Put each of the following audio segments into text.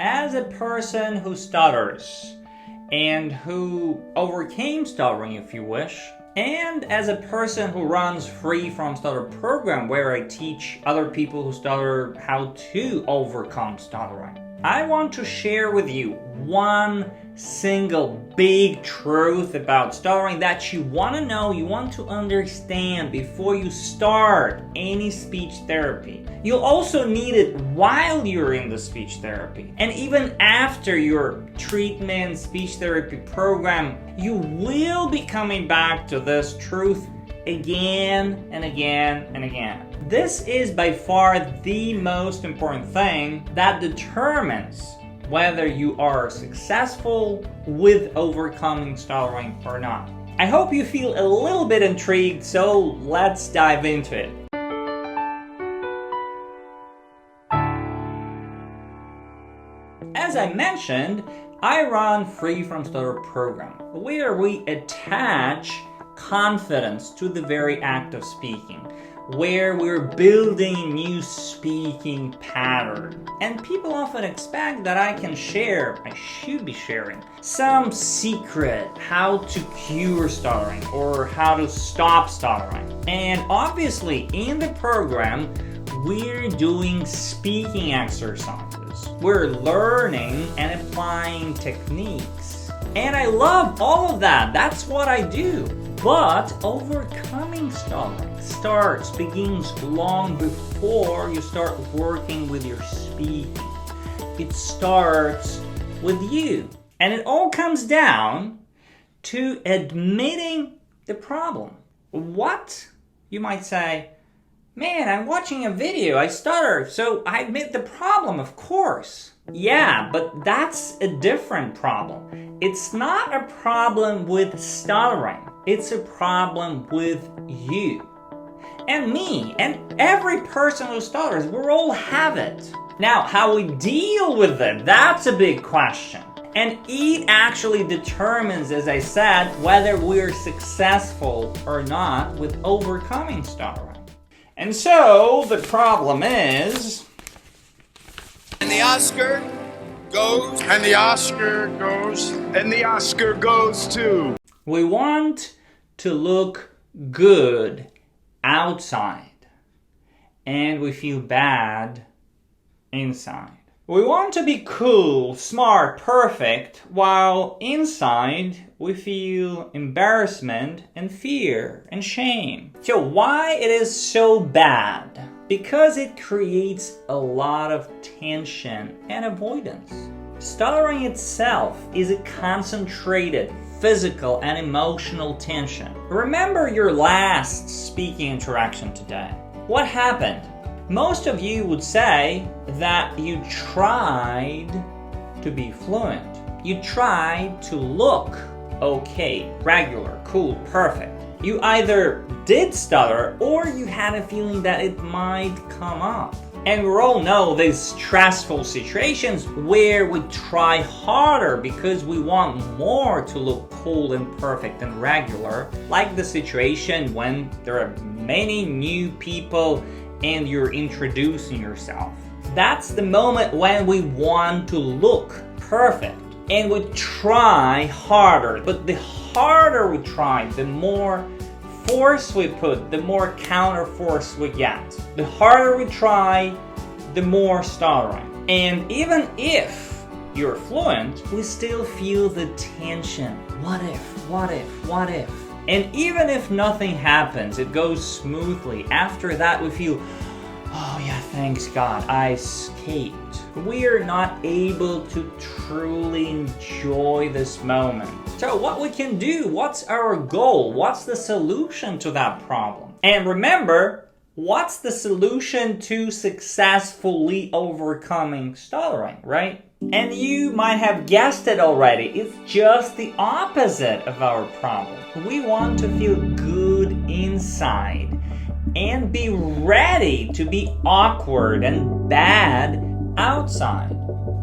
As a person who stutters and who overcame stuttering, if you wish, and as a person who runs Free from Stutter program where I teach other people who stutter how to overcome stuttering, I want to share with you one single big truth about stuttering that you want to know, you want to understand before you start any speech therapy. You'll also need it while you're in the speech therapy. And even after your treatment speech therapy program, you will be coming back to this truth again and again and again. This is by far the most important thing that determines whether you are successful with overcoming stuttering or not. I hope you feel a little bit intrigued, so let's dive into it. As I mentioned, I run Free from Stutter program, where we attach confidence to the very act of speaking, where we're building a new speaking pattern. And people often expect that I should be sharing, some secret how to cure stuttering or how to stop stuttering. And obviously in the program, we're doing speaking exercises. We're learning and applying techniques. And I love all of that. That's what I do. But overcoming stuttering begins long before you start working with your speaking. It starts with you. And it all comes down to admitting the problem. What? You might say, man, I'm watching a video, I stutter, so I admit the problem, of course. Yeah, but that's a different problem. It's not a problem with stuttering. It's a problem with you. And me, and every person who stutters, we all have it. Now, how we deal with it, that's a big question. And it actually determines, as I said, whether we're successful or not with overcoming stuttering. And so, the problem is... And the Oscar goes... And the Oscar goes... And the Oscar goes to... We want to look good outside, and we feel bad inside. We want to be cool, smart, perfect, while inside we feel embarrassment and fear and shame. So why it is so bad? Because it creates a lot of tension and avoidance. Stuttering itself is a concentrated physical and emotional tension. Remember your last speaking interaction today. What happened? Most of you would say that you tried to be fluent. You tried to look okay, regular, cool, perfect. You either did stutter or you had a feeling that it might come up. And we all know these stressful situations where we try harder because we want more to look cool and perfect and regular, like the situation when there are many new people and you're introducing yourself. That's the moment when we want to look perfect and we try harder. But the harder we try, the more force we put, the more counter force we get. The harder we try, the more stuttering. And even if you're fluent, we still feel the tension. What if, what if, what if? And even if nothing happens, it goes smoothly. After that, we feel, oh yeah, thanks God, I escaped. We are not able to truly enjoy this moment. So what we can do, what's our goal? What's the solution to that problem? And remember, what's the solution to successfully overcoming stuttering, right? And you might have guessed it already. It's just the opposite of our problem. We want to feel good inside and be ready to be awkward and bad outside.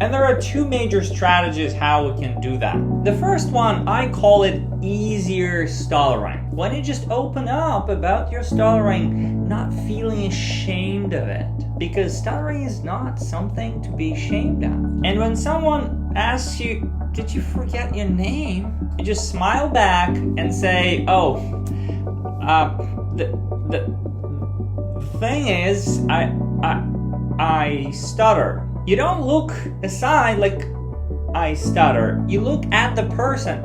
And there are two major strategies how we can do that. The first one, I call it easier stuttering. When you just open up about your stuttering, not feeling ashamed of it. Because stuttering is not something to be ashamed of. And when someone asks you, did you forget your name? You just smile back and say, oh, the thing is, I stutter. You don't look aside like I stutter. You look at the person.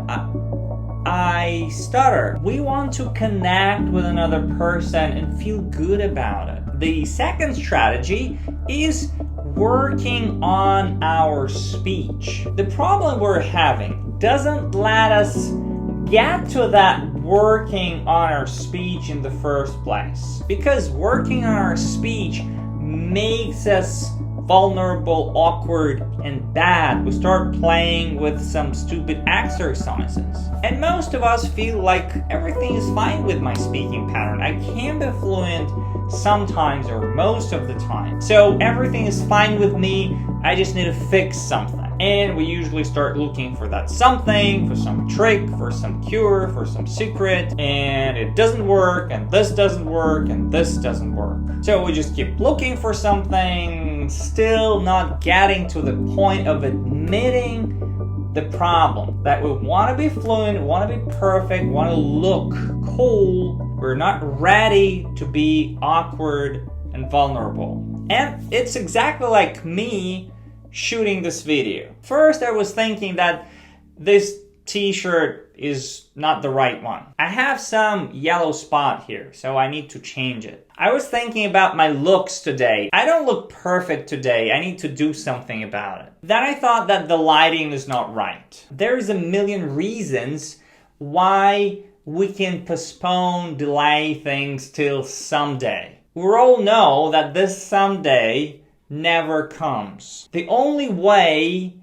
I stutter. We want to connect with another person and feel good about it. The second strategy is working on our speech. The problem we're having doesn't let us get to that working on our speech in the first place. Because working on our speech makes us vulnerable, awkward, and bad. We start playing with some stupid exercises. And most of us feel like everything is fine with my speaking pattern. I can be fluent sometimes or most of the time. So everything is fine with me. I just need to fix something. And we usually start looking for that something, for some trick, for some cure, for some secret, and it doesn't work, and this doesn't work, and this doesn't work. So we just keep looking for something, still not getting to the point of admitting the problem. That we want to be fluent, want to be perfect, want to look cool. We're not ready to be awkward and vulnerable. And it's exactly like me shooting this video. First, I was thinking that this t-shirt is not the right one. I have some yellow spot here, so I need to change it. I was thinking about my looks today. I don't look perfect today. I need to do something about it. Then I thought that the lighting is not right. There's a million reasons why we can postpone, delay things till someday. We all know that this someday never comes. The only way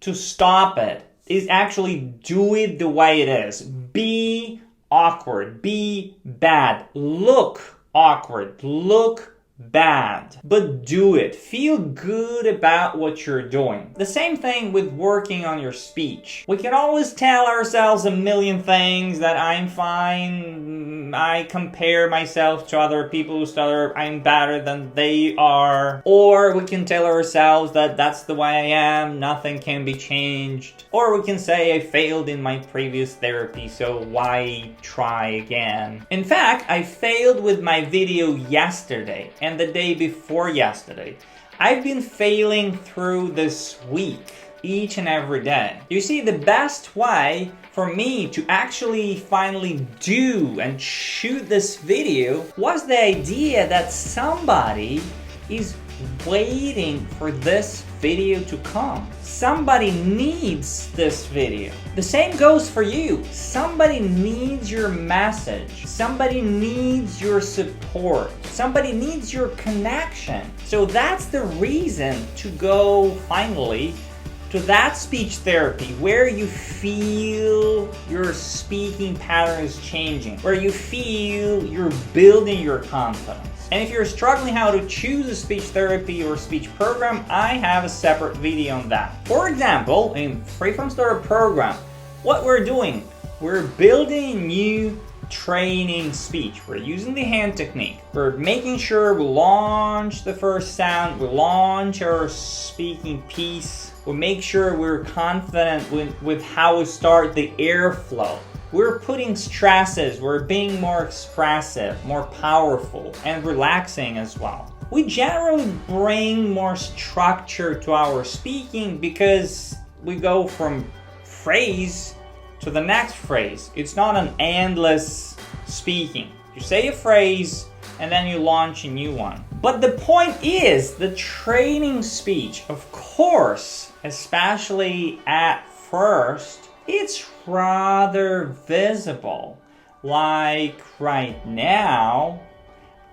to stop it is actually do it the way it is. Be awkward, be bad, look awkward, look bad, but do it. Feel good about what you're doing. The same thing with working on your speech. We can always tell ourselves a million things, that I'm fine, I compare myself to other people who stutter, I'm better than they are. Or we can tell ourselves that that's the way I am, nothing can be changed. Or we can say I failed in my previous therapy, so why try again? In fact, I failed with my video yesterday and the day before yesterday. I've been failing through this week, each and every day. You see, the best way for me to actually finally do and shoot this video was the idea that somebody is waiting for this video to come. Somebody needs this video. The same goes for you. Somebody needs your message. Somebody needs your support. Somebody needs your connection. So that's the reason to go finally to that speech therapy where you feel your speaking pattern is changing, where you feel you're building your confidence. And if you're struggling how to choose a speech therapy or speech program, I have a separate video on that. For example, in Free From Stutter program, what we're doing, we're building a new training speech. We're using the hand technique. We're making sure we launch the first sound, we launch our speaking piece, we make sure we're confident with how we start the airflow. We're putting stresses, we're being more expressive, more powerful, and relaxing as well. We generally bring more structure to our speaking because we go from phrase to the next phrase. It's not an endless speaking. You say a phrase and then you launch a new one. But the point is, the training speech, of course, especially at first, it's rather visible. Like right now,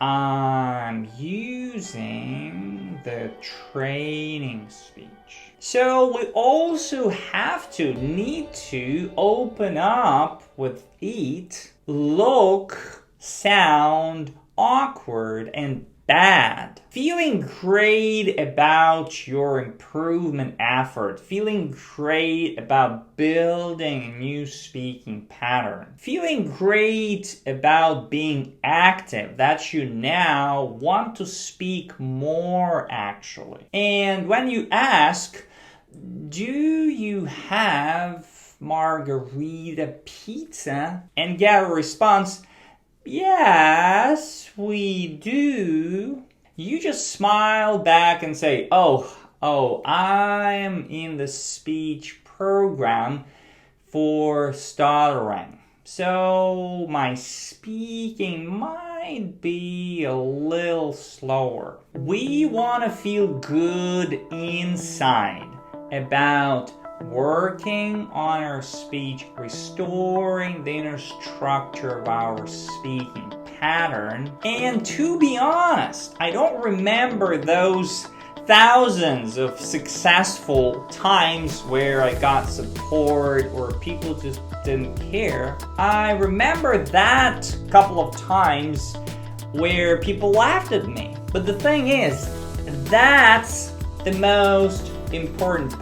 I'm using the training speech. So we also need to open up with it, look, sound awkward and bad. Feeling great about your improvement effort. Feeling great about building a new speaking pattern. Feeling great about being active, that you now want to speak more actually. And when you ask, do you have margarita pizza? And get a response, yes, we do. You just smile back and say, oh, I'm in the speech program for stuttering. So my speaking might be a little slower. We want to feel good inside about working on our speech, restoring the inner structure of our speaking pattern. And to be honest, I don't remember those thousands of successful times where I got support or people just didn't care. I remember that couple of times where people laughed at me. But the thing is, that's the most important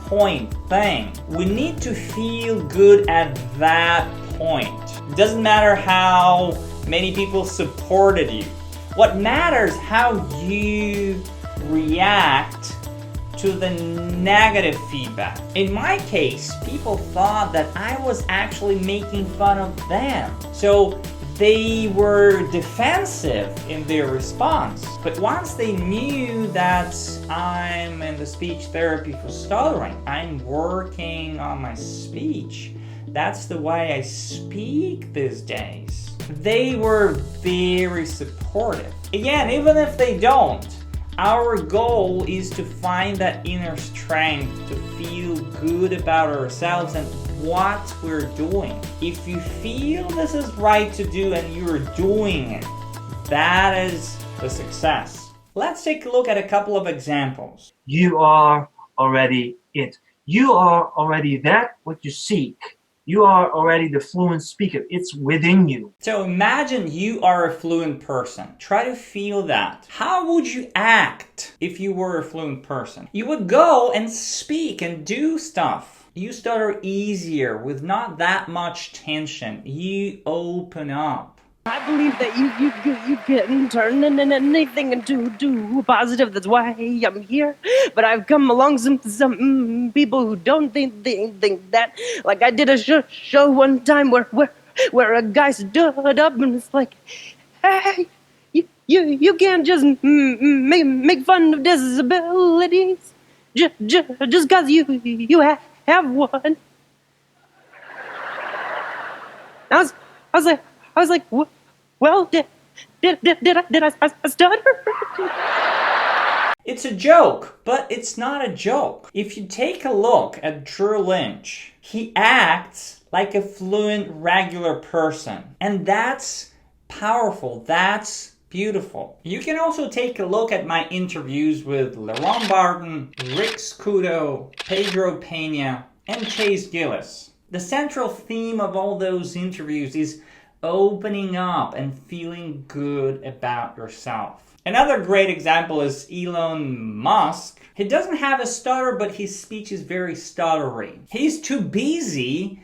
thing. We need to feel good at that point. It doesn't matter how many people supported you. What matters how you react to the negative feedback. In my case, people thought that I was actually making fun of them. So they were defensive in their response. But once they knew that I'm in the speech therapy for stuttering, I'm working on my speech, that's the way I speak these days, they were very supportive. Again, even if they don't, our goal is to find that inner strength to feel good about ourselves and what we're doing. If you feel this is right to do and you're doing it, that is the success. Let's take a look at a couple of examples. You are already it. You are already that what you seek. You are already the fluent speaker. It's within you. So imagine you are a fluent person. Try to feel that. How would you act if you were a fluent person? You would go and speak and do stuff. You stutter easier with not that much tension. You open up. I believe that you can turn anything into a positive. That's why I'm here. But I've come along some people who don't think that. Like I did a show one time where a guy stood up and it's like, hey, you can't just make fun of disabilities just because you have one. I was like, well, did I stutter? It's a joke, but it's not a joke. If you take a look at Lynch, he acts like a fluent, regular person. And that's powerful. That's beautiful. You can also take a look at my interviews with LeRon Barton, Scuotto, Pedro Pena, and Gillis. The central theme of all those interviews is opening up and feeling good about yourself. Another great example is Elon Musk. He doesn't have a stutter, but his speech is very stuttery. He's too busy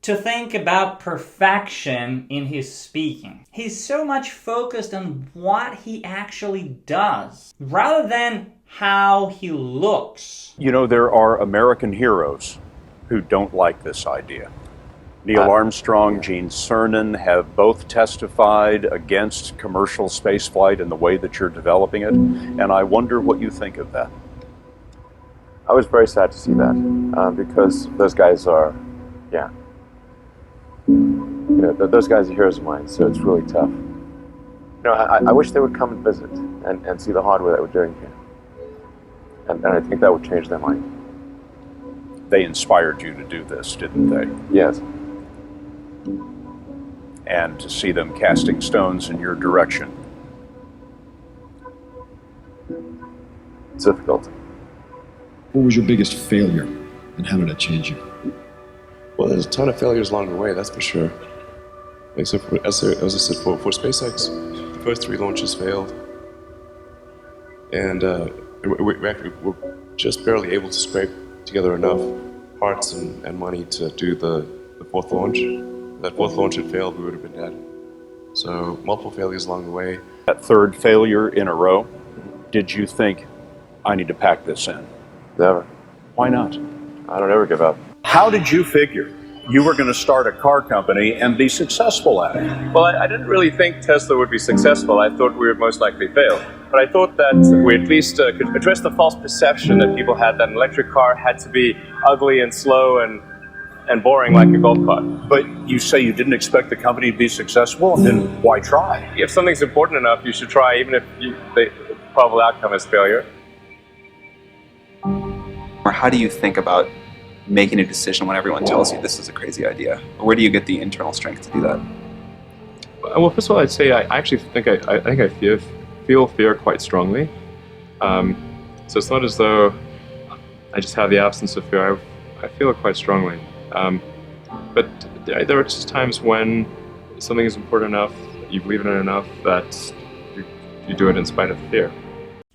to think about perfection in his speaking. He's so much focused on what he actually does, rather than how he looks. You know, there are American heroes who don't like this idea. Neil Armstrong, Gene Cernan have both testified against commercial spaceflight and the way that you're developing it, and I wonder what you think of that. I was very sad to see that, because those guys are, those guys are heroes of mine, so it's really tough. I wish they would come and visit and see the hardware that we're doing here, and I think that would change their mind. They inspired you to do this, didn't they? Yes. And to see them casting stones in your direction. It's difficult. What was your biggest failure, and how did it change you? Well, there's a ton of failures along the way, that's for sure. Like, so as I said, for SpaceX, the first 3 launches failed. And we're just barely able to scrape together enough parts and money to do the fourth launch. If that fourth launch had failed, we would have been dead. So multiple failures along the way. That third failure in a row, did you think, I need to pack this in? Never. Why not? I don't ever give up. How did you figure you were going to start a car company and be successful at it? Well, I didn't really think Tesla would be successful. I thought we would most likely fail. But I thought that we at least could address the false perception that people had that an electric car had to be ugly and slow and boring like a golf cart. But you say you didn't expect the company to be successful, then why try? If something's important enough, you should try, even if the probable outcome is failure. Or how do you think about making a decision when everyone tells you this is a crazy idea? Or where do you get the internal strength to do that? Well, first of all, I'd say I actually think I feel fear quite strongly. So it's not as though I just have the absence of fear. I feel it quite strongly. But there are just times when something is important enough, you believe in it enough, that you do it in spite of fear.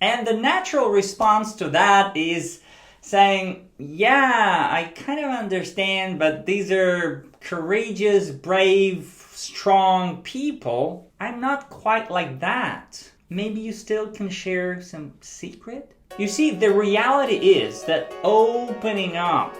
And the natural response to that is saying, yeah, I kind of understand, but these are courageous, brave, strong people. I'm not quite like that. Maybe you still can share some secret? You see, the reality is that opening up,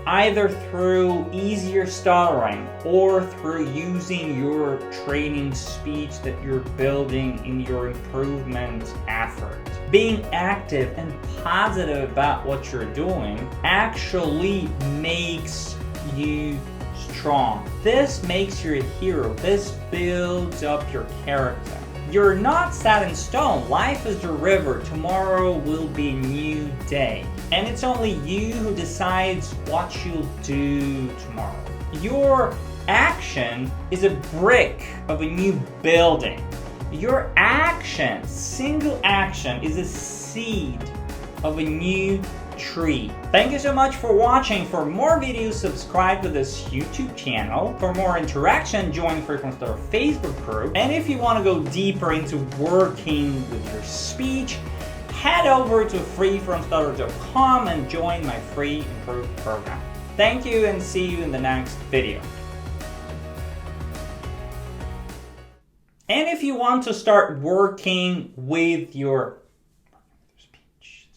either through easier stuttering or through using your training speech that you're building in your improvement effort, being active and positive about what you're doing actually makes you strong. This makes you a hero. This builds up your character. You're not set in stone. Life is a river. Tomorrow will be a new day. And it's only you who decides what you'll do tomorrow. Your action is a brick of a new building. Your action, single action, is a seed of a new tree. Thank you so much for watching. For more videos, subscribe to this YouTube channel. For more interaction, join Frequent Stutter Facebook group. And if you want to go deeper into working with your speech, head over to freefromstutter.com and join my free Improve program. Thank you and see you in the next video. And if you want to start working with your speech,